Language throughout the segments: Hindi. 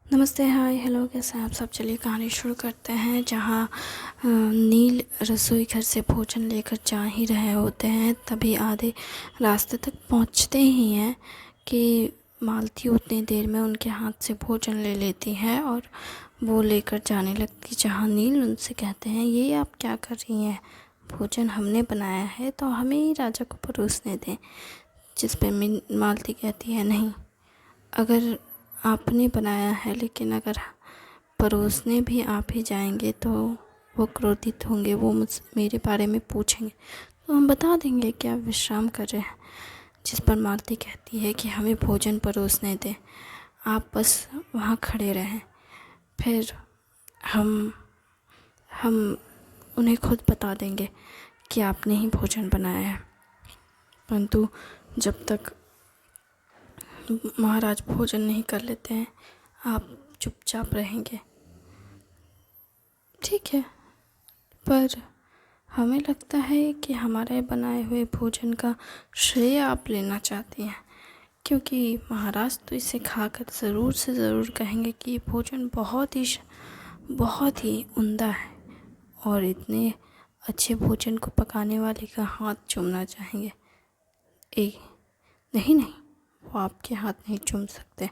नमस्ते, हाय, हेलो, कैसे हैं आप सब। चलिए कहानी शुरू करते हैं। जहाँ नील रसोई घर से भोजन लेकर जा ही रहे होते हैं, तभी आधे रास्ते तक पहुँचते ही हैं कि मालती उतनी देर में उनके हाथ से भोजन ले लेती है और वो लेकर जाने लगती। जहाँ नील उनसे कहते हैं, ये आप क्या कर रही हैं, भोजन हमने बनाया है तो हमें ही राजा को परोसने दें। जिस पे मालती कहती है, नहीं, अगर आपने बनाया है, लेकिन अगर परोसने भी आप ही जाएंगे तो वो क्रोधित होंगे, वो मेरे बारे में पूछेंगे, तो हम बता देंगे कि आप विश्राम कर रहे हैं। जिस पर मालती कहती है कि हमें भोजन परोसने दें, आप बस वहाँ खड़े रहें, फिर हम हम उन्हें खुद बता देंगे कि आपने ही भोजन बनाया है। परंतु जब तक महाराज भोजन नहीं कर लेते हैं, आप चुपचाप रहेंगे। ठीक है, पर हमें लगता है कि हमारे बनाए हुए भोजन का श्रेय आप लेना चाहती हैं, क्योंकि महाराज तो इसे खाकर ज़रूर से ज़रूर कहेंगे कि ये भोजन बहुत ही उम्दा है, और इतने अच्छे भोजन को पकाने वाले का हाथ चूमना चाहेंगे। नहीं, वो आपके हाथ नहीं चूम सकते।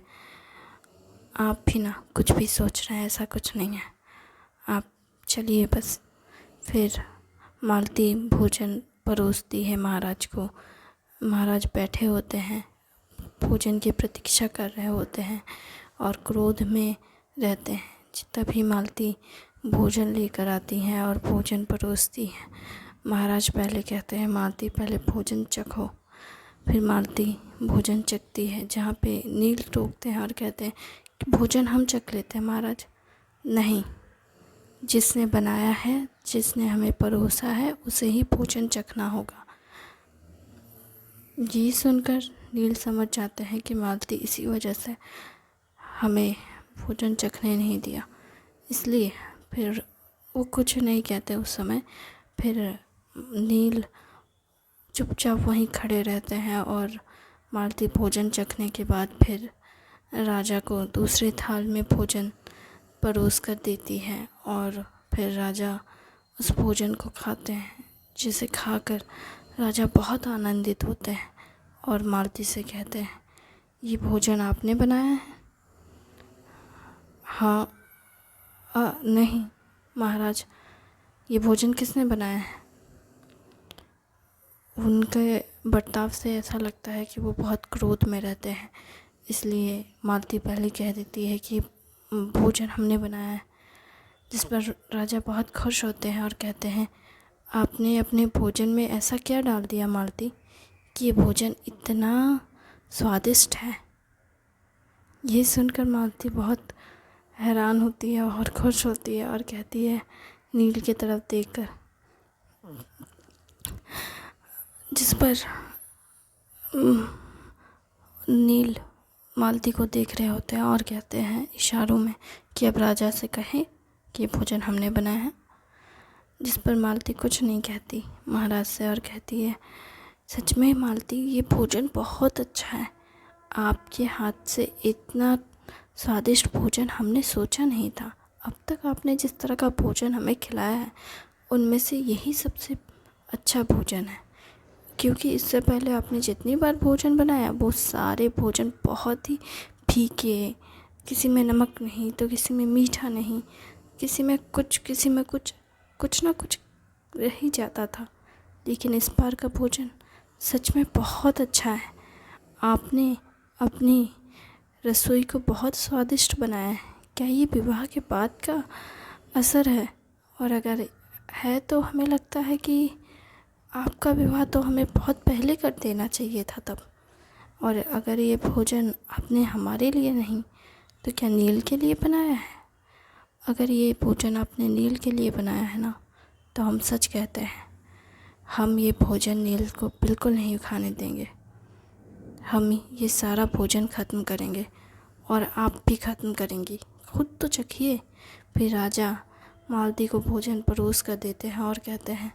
आप भी ना कुछ भी सोच रहे हैं, ऐसा कुछ नहीं है। आप चलिए बस। फिर मालती भोजन परोसती है महाराज को। महाराज बैठे होते हैं, भोजन की प्रतीक्षा कर रहे होते हैं और क्रोध में रहते हैं। तभी मालती भोजन लेकर आती हैं और भोजन परोसती है। महाराज पहले कहते हैं, मालती पहले भोजन चखो। फिर मालती भोजन चखती है, जहाँ पे नील टोकते हैं और कहते हैं कि भोजन हम चख लेते हैं। महाराज, नहीं, जिसने बनाया है, जिसने हमें परोसा है, उसे ही भोजन चखना होगा। ये सुनकर नील समझ जाते हैं कि मालती इसी वजह से हमें भोजन चखने नहीं दिया, इसलिए फिर वो कुछ नहीं कहते उस समय। फिर नील चुपचाप वहीं खड़े रहते हैं और मालती भोजन चखने के बाद फिर राजा को दूसरे थाल में भोजन परोस कर देती है, और फिर राजा उस भोजन को खाते हैं, जिसे खाकर राजा बहुत आनंदित होते हैं और मालती से कहते हैं, ये भोजन आपने बनाया है? हाँ, नहीं महाराज, ये भोजन किसने बनाया है? उनके बर्ताव से ऐसा लगता है कि वो बहुत क्रोध में रहते हैं, इसलिए मालती पहले कह देती है कि भोजन हमने बनाया है। जिस पर राजा बहुत खुश होते हैं और कहते हैं, आपने अपने भोजन में ऐसा क्या डाल दिया मालती कि ये भोजन इतना स्वादिष्ट है। ये सुनकर मालती बहुत हैरान होती है और खुश होती है और कहती है नील की तरफ देखकर, जिस पर नील मालती को देख रहे होते हैं और कहते हैं इशारों में कि अब राजा से कहें कि ये भोजन हमने बनाया है। जिस पर मालती कुछ नहीं कहती महाराज से और कहती है, सच में मालती, ये भोजन बहुत अच्छा है। आपके हाथ से इतना स्वादिष्ट भोजन हमने सोचा नहीं था। अब तक आपने जिस तरह का भोजन हमें खिलाया है, उनमें से यही सबसे अच्छा भोजन है, क्योंकि इससे पहले आपने जितनी बार भोजन बनाया, वो सारे भोजन बहुत ही फीके, किसी में नमक नहीं तो किसी में मीठा नहीं, किसी में कुछ ना कुछ रह ही जाता था। लेकिन इस बार का भोजन सच में बहुत अच्छा है। आपने अपनी रसोई को बहुत स्वादिष्ट बनाया है। क्या ये विवाह के बाद का असर है? और अगर है तो हमें लगता है कि आपका विवाह तो हमें बहुत पहले कर देना चाहिए था तब। और अगर ये भोजन आपने हमारे लिए नहीं तो क्या नील के लिए बनाया है? अगर ये भोजन आपने नील के लिए बनाया है ना, तो हम सच कहते हैं, हम ये भोजन नील को बिल्कुल नहीं खाने देंगे। हम ये सारा भोजन ख़त्म करेंगे और आप भी ख़त्म करेंगी। खुद तो चखिए। फिर राजा मालती को भोजन परोस कर देते हैं और कहते हैं,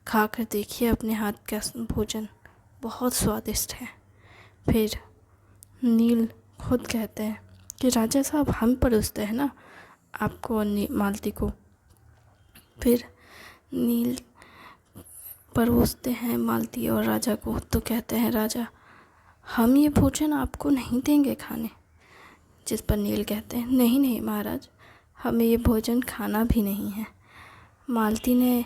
खा कर देखिए अपने हाथ का भोजन, बहुत स्वादिष्ट है। फिर नील खुद कहते हैं कि राजा साहब हम परोसते हैं ना आपको और मालती को। फिर नील परोसते हैं मालती और राजा को, तो कहते हैं राजा हम ये भोजन आपको नहीं देंगे खाने। जिस पर नील कहते हैं नहीं नहीं महाराज, हमें ये भोजन खाना भी नहीं है। मालती ने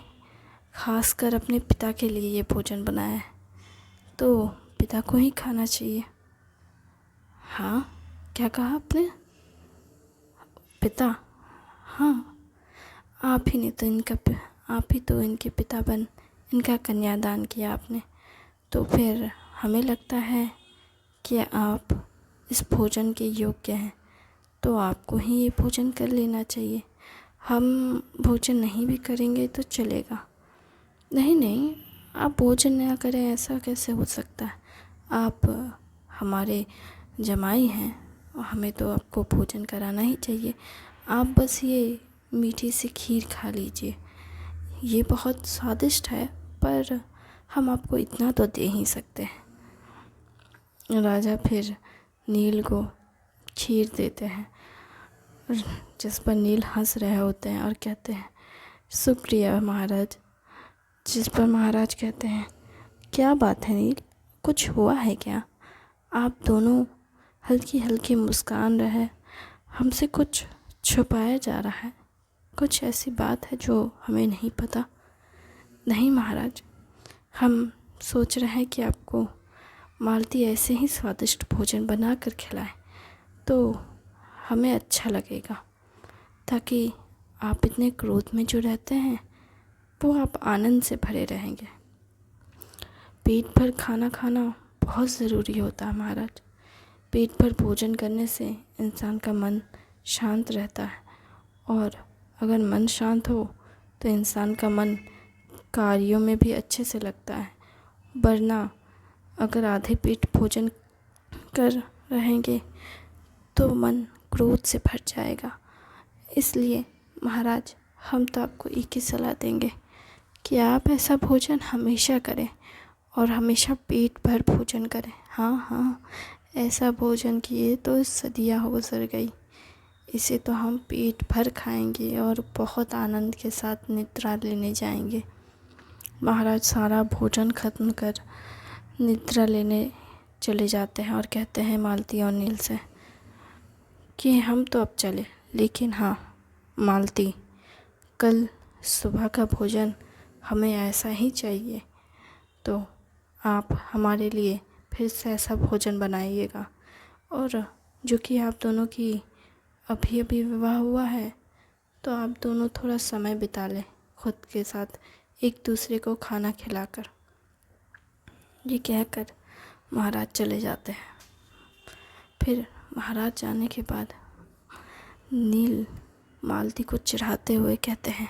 खासकर अपने पिता के लिए ये भोजन बनाया है, तो पिता को ही खाना चाहिए। हाँ, क्या कहा आपने? पिता? हाँ, आप ही तो इनके पिता बन इनका कन्यादान किया आपने, तो फिर हमें लगता है कि आप इस भोजन के योग्य हैं, तो आपको ही ये भोजन कर लेना चाहिए। हम भोजन नहीं भी करेंगे तो चलेगा। नहीं नहीं, आप भोजन ना करें ऐसा कैसे हो सकता है? आप हमारे जमाई हैं और हमें तो आपको भोजन कराना ही चाहिए। आप बस ये मीठी सी खीर खा लीजिए, ये बहुत स्वादिष्ट है, पर हम आपको इतना तो दे ही सकते हैं। राजा फिर नील को खीर देते हैं, जिस पर नील हंस रहे होते हैं और कहते हैं शुक्रिया महाराज। जिस पर महाराज कहते हैं क्या बात है नील, कुछ हुआ है क्या? आप दोनों हल्की हल्की मुस्कान रहे, हमसे कुछ छुपाया जा रहा है, कुछ ऐसी बात है जो हमें नहीं पता? नहीं महाराज, हम सोच रहे हैं कि आपको मालती ऐसे ही स्वादिष्ट भोजन बना कर खिलाए तो हमें अच्छा लगेगा, ताकि आप इतने क्रोध में जो रहते हैं वो आप आनंद से भरे रहेंगे। पेट भर खाना खाना बहुत ज़रूरी होता है महाराज। पेट भर भोजन करने से इंसान का मन शांत रहता है, और अगर मन शांत हो तो इंसान का मन कार्यों में भी अच्छे से लगता है। वरना अगर आधे पेट भोजन कर रहेंगे तो मन क्रोध से भर जाएगा। इसलिए महाराज, हम तो आपको एक ही सलाह देंगे कि आप ऐसा भोजन हमेशा करें और हमेशा पेट भर भोजन करें। हाँ हाँ, ऐसा भोजन किए तो सदियाँ हो गुजर गई, इसे तो हम पेट भर खाएंगे और बहुत आनंद के साथ निद्रा लेने जाएंगे। महाराज सारा भोजन ख़त्म कर निद्रा लेने चले जाते हैं और कहते हैं मालती और नील से कि हम तो अब चले, लेकिन हाँ मालती, कल सुबह का भोजन हमें ऐसा ही चाहिए, तो आप हमारे लिए फिर से ऐसा भोजन बनाइएगा। और जो कि आप दोनों की अभी अभी विवाह हुआ है, तो आप दोनों थोड़ा समय बिता लें खुद के साथ, एक दूसरे को खाना खिलाकर। ये कहकर महाराज चले जाते हैं। फिर महाराज जाने के बाद नील मालती को चिढ़ाते हुए कहते हैं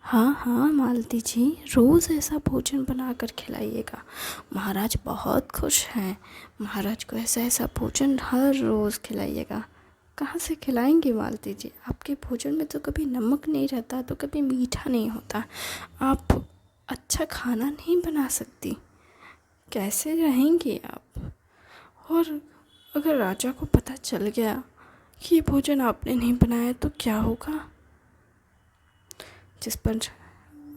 हाँ हाँ मालती जी, रोज़ ऐसा भोजन बनाकर खिलाइएगा, महाराज बहुत खुश हैं। महाराज को ऐसा ऐसा भोजन हर रोज़ खिलाइएगा। कहाँ से खिलाएंगे मालती जी, आपके भोजन में तो कभी नमक नहीं रहता, तो कभी मीठा नहीं होता, आप अच्छा खाना नहीं बना सकती, कैसे रहेंगी आप? और अगर राजा को पता चल गया कि ये भोजन आपने नहीं बनाया तो क्या होगा? जिस पर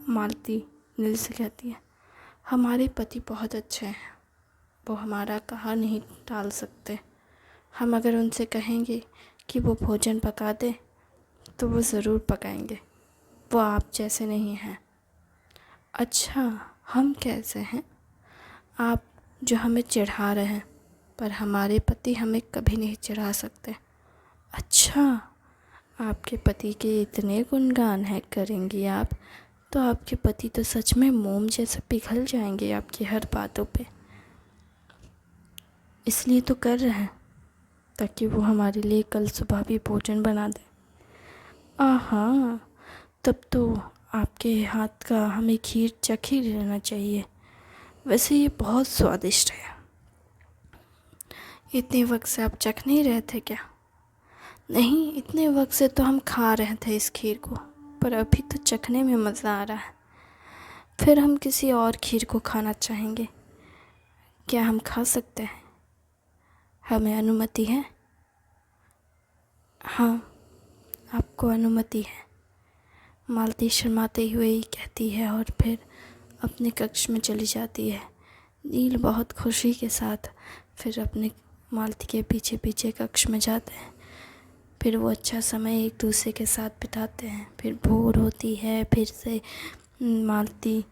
मालती नील से कहती है हमारे पति बहुत अच्छे हैं, वो हमारा कहा नहीं टाल सकते। हम अगर उनसे कहेंगे कि वो भोजन पका दे तो वो ज़रूर पकाएंगे, वो आप जैसे नहीं हैं। अच्छा, हम कैसे हैं? आप जो हमें चिढ़ा रहे हैं, पर हमारे पति हमें कभी नहीं चिढ़ा सकते। अच्छा, आपके पति के इतने गुणगान है करेंगी आप, तो आपके पति तो सच में मोम जैसे पिघल जाएंगे आपकी हर बातों पे। इसलिए तो कर रहे हैं ताकि वो हमारे लिए कल सुबह भी भोजन बना दे। आहा, तब तो आपके हाथ का हमें खीर चख ही लेना चाहिए, वैसे ये बहुत स्वादिष्ट है। इतने वक्त से आप चख नहीं रहे थे क्या? नहीं, इतने वक्त से तो हम खा रहे थे इस खीर को, पर अभी तो चखने में मज़ा आ रहा है। फिर हम किसी और खीर को खाना चाहेंगे, क्या हम खा सकते हैं? हमें अनुमति है? हाँ, आपको अनुमति है। मालती शर्माते हुए ही कहती है और फिर अपने कक्ष में चली जाती है। नील बहुत खुशी के साथ फिर अपने मालती के पीछे पीछे कक्ष में जाते हैं। फिर वो अच्छा समय एक दूसरे के साथ बिताते हैं। फिर भोर होती है, फिर से मालती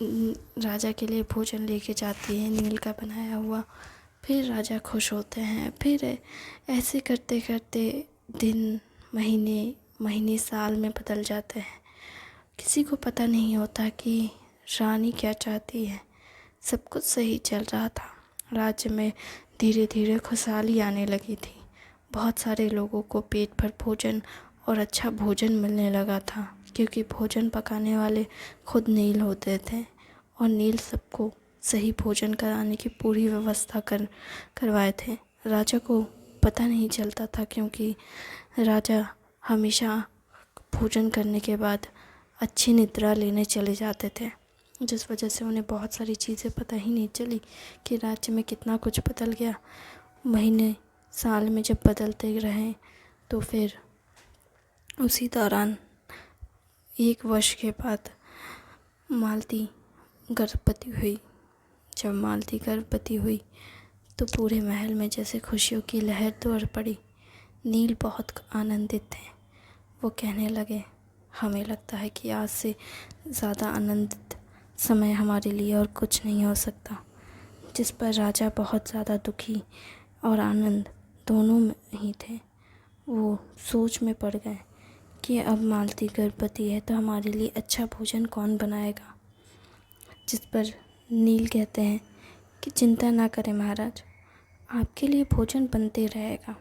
राजा के लिए भोजन लेके जाती है नील का बनाया हुआ। फिर राजा खुश होते हैं। फिर ऐसे करते करते दिन महीने साल में बदल जाते हैं। किसी को पता नहीं होता कि रानी क्या चाहती है। सब कुछ सही चल रहा था। राज्य में धीरे धीरे खुशहाली आने लगी थी। बहुत सारे लोगों को पेट भर भोजन और अच्छा भोजन मिलने लगा था, क्योंकि भोजन पकाने वाले खुद नील होते थे और नील सबको सही भोजन कराने की पूरी व्यवस्था करवाए थे। राजा को पता नहीं चलता था, क्योंकि राजा हमेशा भोजन करने के बाद अच्छी निद्रा लेने चले जाते थे, जिस वजह से उन्हें बहुत सारी चीज़ें पता ही नहीं चली कि राज्य में कितना कुछ बदल गया। महीने साल में जब बदलते रहे तो फिर उसी दौरान 1 वर्ष के बाद मालती गर्भवती हुई। जब मालती गर्भवती हुई तो पूरे महल में जैसे खुशियों की लहर दौड़ पड़ी। नील बहुत आनंदित थे। वो कहने लगे, हमें लगता है कि आज से ज़्यादा आनंदित समय हमारे लिए और कुछ नहीं हो सकता। जिस पर राजा बहुत ज़्यादा दुखी और आनंद दोनों में ही थे। वो सोच में पड़ गए कि अब मालती गर्भवती है तो हमारे लिए अच्छा भोजन कौन बनाएगा। जिस पर नील कहते हैं कि चिंता ना करें महाराज, आपके लिए भोजन बनते रहेगा।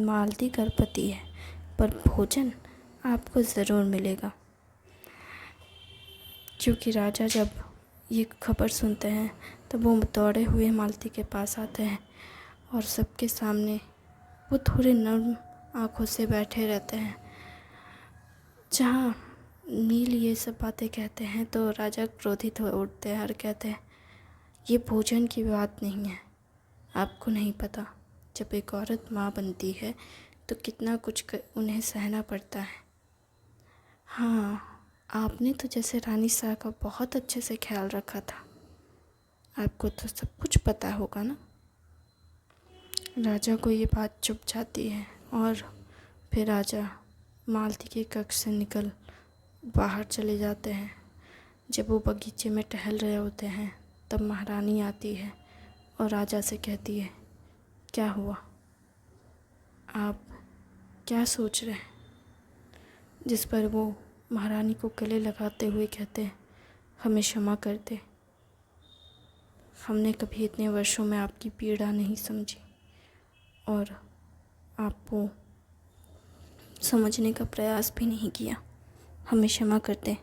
मालती गर्भवती है पर भोजन आपको ज़रूर मिलेगा। क्योंकि राजा जब ये खबर सुनते हैं तब वो दौड़े हुए मालती के पास आते हैं और सबके सामने वो थोड़े नर्म आँखों से बैठे रहते हैं। जहाँ नील ये सब बातें कहते हैं तो राजा क्रोधित हो उठते हैं और कहते हैं, ये भोजन की बात नहीं है। आपको नहीं पता, जब एक औरत माँ बनती है तो कितना कुछ उन्हें सहना पड़ता है। हाँ, आपने तो जैसे रानी साहब का बहुत अच्छे से ख्याल रखा था। आपको तो सब कुछ पता होगा ना। राजा को ये बात चुभ जाती है और फिर राजा मालती के कक्ष से निकल बाहर चले जाते हैं। जब वो बगीचे में टहल रहे होते हैं तब महारानी आती है और राजा से कहती है, क्या हुआ, आप क्या सोच रहे हैं। जिस पर वो महारानी को गले लगाते हुए कहते हैं, हमें क्षमा कर दे। हमने कभी इतने वर्षों में आपकी पीड़ा नहीं समझी और आपको समझने का प्रयास भी नहीं किया। हमें क्षमा कर दे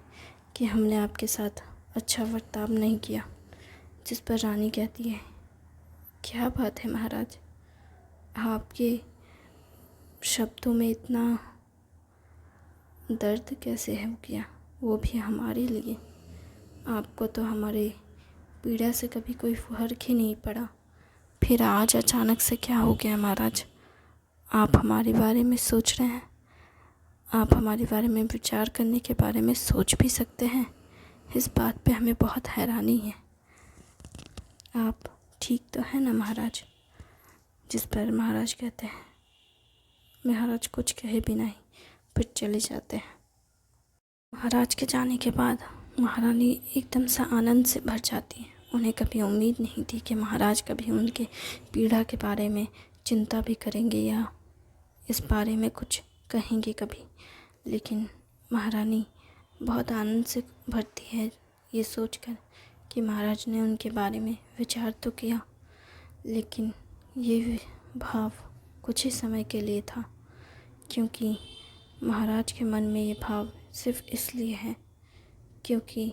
कि हमने आपके साथ अच्छा बर्ताव नहीं किया। जिस पर रानी कहती है, क्या बात है महाराज, आपके शब्दों में इतना दर्द कैसे है किया, वो भी हमारे लिए। आपको तो हमारे पीड़ा से कभी कोई फर्क ही नहीं पड़ा, फिर आज अचानक से क्या हो गया महाराज। आप हमारे बारे में सोच रहे हैं, आप हमारे बारे में विचार करने के बारे में सोच भी सकते हैं। इस बात पे हमें बहुत हैरानी है। आप ठीक तो है ना महाराज। जिस पर महाराज कहते हैं, महाराज कुछ कहे भी नहीं, फिर चले जाते हैं। महाराज के जाने के बाद महारानी एकदम से आनंद से भर जाती है। उन्हें कभी उम्मीद नहीं थी कि महाराज कभी उनके पीड़ा के बारे में चिंता भी करेंगे या इस बारे में कुछ कहेंगे कभी। लेकिन महारानी बहुत आनंद से भरती है ये सोचकर कि महाराज ने उनके बारे में विचार तो किया, लेकिन ये भाव कुछ ही समय के लिए था। क्योंकि महाराज के मन में ये भाव सिर्फ इसलिए है क्योंकि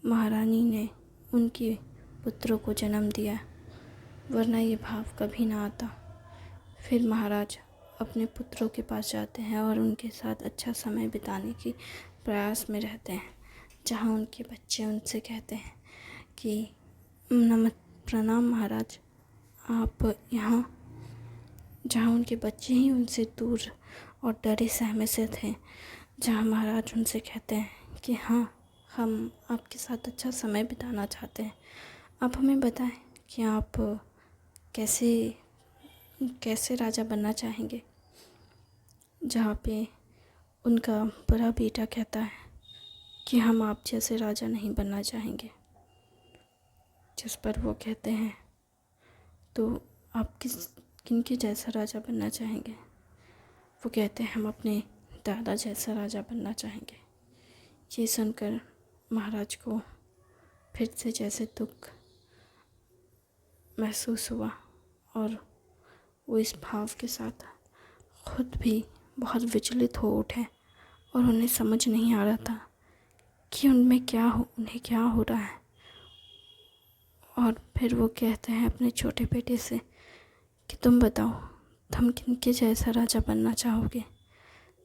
महारानी ने उनके पुत्रों को जन्म दिया, वरना ये भाव कभी ना आता। फिर महाराज अपने पुत्रों के पास जाते हैं और उनके साथ अच्छा समय बिताने की प्रयास में रहते हैं। जहाँ उनके बच्चे उनसे कहते हैं कि प्रणाम महाराज, आप यहाँ जहाँ उनके बच्चे ही उनसे दूर और डरे सहमे से थे, जहाँ महाराज उनसे कहते हैं कि हाँ, हम आपके साथ अच्छा समय बिताना चाहते हैं, आप हमें बताएं कि आप कैसे कैसे राजा बनना चाहेंगे। जहाँ पे उनका बड़ा बेटा कहता है कि हम आप जैसे राजा नहीं बनना चाहेंगे। जिस पर वो कहते हैं तो आप किनके जैसा राजा बनना चाहेंगे। वो कहते हैं हम अपने दादा जैसा राजा बनना चाहेंगे। ये सुनकर महाराज को फिर से जैसे दुख महसूस हुआ और वो इस भाव के साथ खुद भी बहुत विचलित हो उठे और उन्हें समझ नहीं आ रहा था कि उन्हें क्या हो रहा है। और फिर वो कहते हैं अपने छोटे बेटे से कि तुम बताओ, तुम किनके जैसा राजा बनना चाहोगे।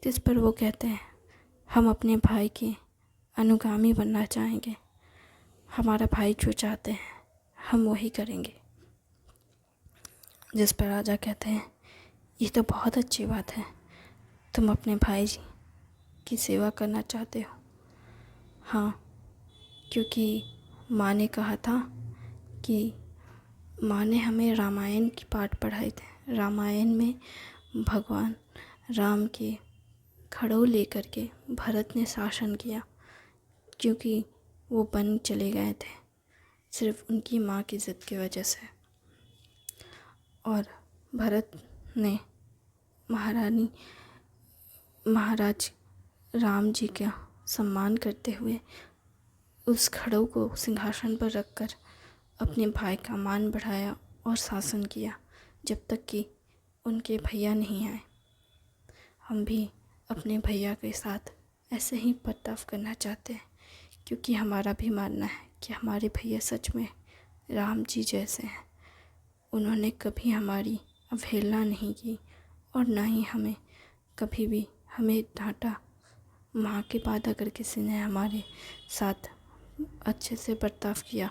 जिस पर वो कहते हैं हम अपने भाई के अनुगामी बनना चाहेंगे, हमारा भाई जो चाहते हैं हम वही करेंगे। जिस पर राजा कहते हैं ये तो बहुत अच्छी बात है, तुम अपने भाई जी की सेवा करना चाहते हो। हाँ, क्योंकि माँ ने कहा था कि माँ ने हमें रामायण की पाठ पढ़ाए थे। रामायण में भगवान राम के खड़ो लेकर के भरत ने शासन किया, क्योंकि वो वन चले गए थे सिर्फ उनकी माँ की ज़िद की वजह से। और भरत ने महाराज राम जी का सम्मान करते हुए उस खड़ो को सिंहासन पर रखकर अपने भाई का मान बढ़ाया और शासन किया जब तक कि उनके भैया नहीं आए। हम भी अपने भैया के साथ ऐसे ही बर्ताव करना चाहते हैं, क्योंकि हमारा भी मानना है कि हमारे भैया सच में राम जी जैसे हैं। उन्होंने कभी हमारी अवहेलना नहीं की और ना ही हमें कभी भी हमें डांटा। माँ के बाद अगर किसी ने हमारे साथ अच्छे से बर्ताव किया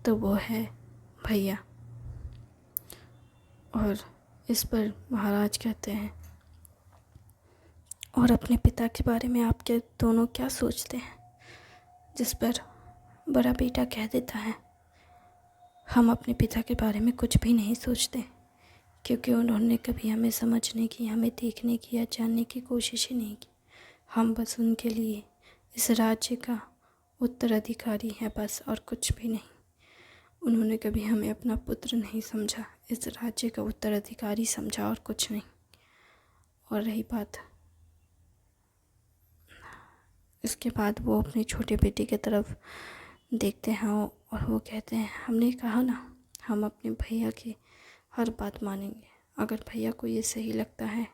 तो वो है भैया। और इस पर महाराज कहते हैं और अपने पिता के बारे में आप क्या दोनों क्या सोचते हैं। जिस पर बड़ा बेटा कह देता है हम अपने पिता के बारे में कुछ भी नहीं सोचते, क्योंकि उन्होंने कभी हमें समझने की, हमें देखने की या जानने की कोशिश ही नहीं की। हम बस उनके लिए इस राज्य का उत्तराधिकारी हैं बस, और कुछ भी नहीं। उन्होंने कभी हमें अपना पुत्र नहीं समझा, इस राज्य का उत्तराधिकारी समझा और कुछ नहीं। और रही बात, इसके बाद वो अपने छोटे बेटे की तरफ देखते हैं और वो कहते हैं हमने कहा ना, हम अपने भैया की हर बात मानेंगे। अगर भैया को ये सही लगता है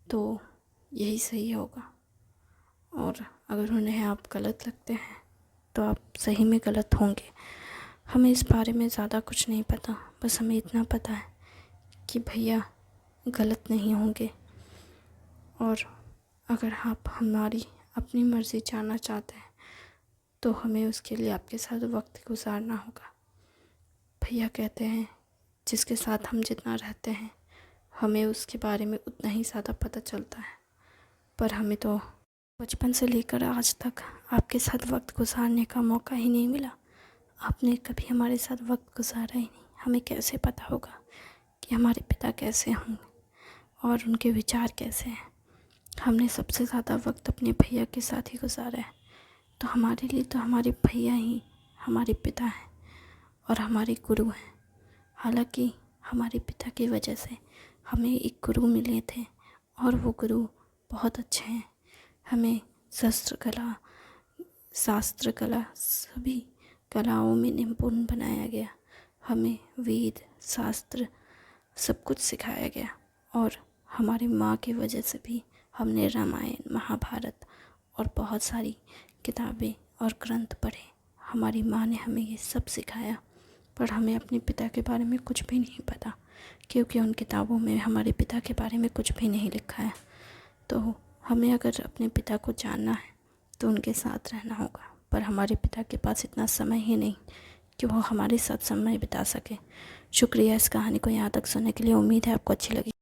तो यही सही होगा, और अगर उन्हें आप गलत लगते हैं तो आप सही में गलत होंगे। हमें इस बारे में ज़्यादा कुछ नहीं पता, बस हमें इतना पता है कि भैया गलत नहीं होंगे। और अगर आप हमारी अपनी मर्ज़ी जानना चाहते हैं तो हमें उसके लिए आपके साथ वक्त गुजारना होगा। भैया कहते हैं जिसके साथ हम जितना रहते हैं हमें उसके बारे में उतना ही ज़्यादा पता चलता है, पर हमें तो बचपन से लेकर आज तक आपके साथ वक्त गुजारने का मौका ही नहीं मिला। आपने कभी हमारे साथ वक्त गुजारा ही नहीं, हमें कैसे पता होगा कि हमारे पिता कैसे होंगे और उनके विचार कैसे हैं। हमने सबसे ज़्यादा वक्त अपने भैया के साथ ही गुजारा है, तो हमारे लिए तो हमारे भैया ही हमारे पिता हैं और हमारे गुरु हैं। हालांकि हमारे पिता की वजह से हमें एक गुरु मिले थे और वो गुरु बहुत अच्छे हैं। हमें शास्त्र कला सभी कलाओं में निपुण बनाया गया। हमें वेद शास्त्र सब कुछ सिखाया गया, और हमारी माँ की वजह से भी हमने रामायण, महाभारत और बहुत सारी किताबें और ग्रंथ पढ़े। हमारी माँ ने हमें ये सब सिखाया, पर हमें अपने पिता के बारे में कुछ भी नहीं पता, क्योंकि उन किताबों में हमारे पिता के बारे में कुछ भी नहीं लिखा है। तो हमें अगर अपने पिता को जानना है तो उनके साथ रहना होगा, पर हमारे पिता के पास इतना समय ही नहीं कि वो हमारे साथ समय बिता सके। शुक्रिया इस कहानी को यहाँ तक सुनने के लिए। उम्मीद है आपको अच्छी लगी।